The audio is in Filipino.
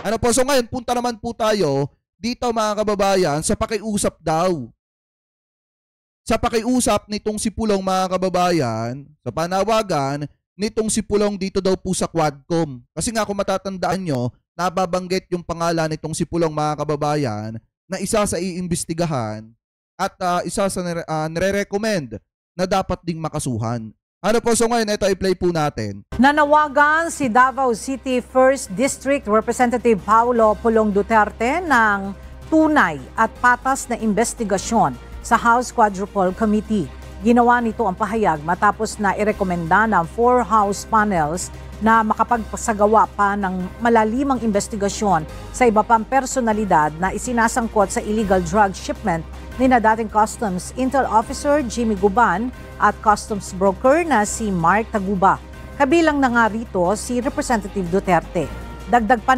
Ano po, so ngayon punta naman po tayo dito mga kababayan sa pakiusap daw. Sa pakiusap nitong si Pulong mga kababayan, sa panawagan nitong si Pulong dito daw po sa Quadcom. Kasi nga kung matatandaan nyo, nababanggit yung pangalan nitong si Pulong mga kababayan na isa sa iimbestigahan at isa sa nire-recommend na dapat ding makasuhan. Ano po, so ngayon ito i-play po natin. Nanawagan si Davao City 1st District Representative Paulo Pulong Duterte ng tunay at patas na investigasyon sa House Quadruple Committee. Ginawa nito ang pahayag matapos na irekomenda ng 4 House panels na makapagsagawa pa ng malalimang investigasyon sa iba pang personalidad na isinasangkot sa illegal drug shipment ni na dating Customs Intel Officer Jimmy Guban at Customs Broker na si Mark Taguba. Kabilang na nga rito si Representative Duterte. Dagdag pa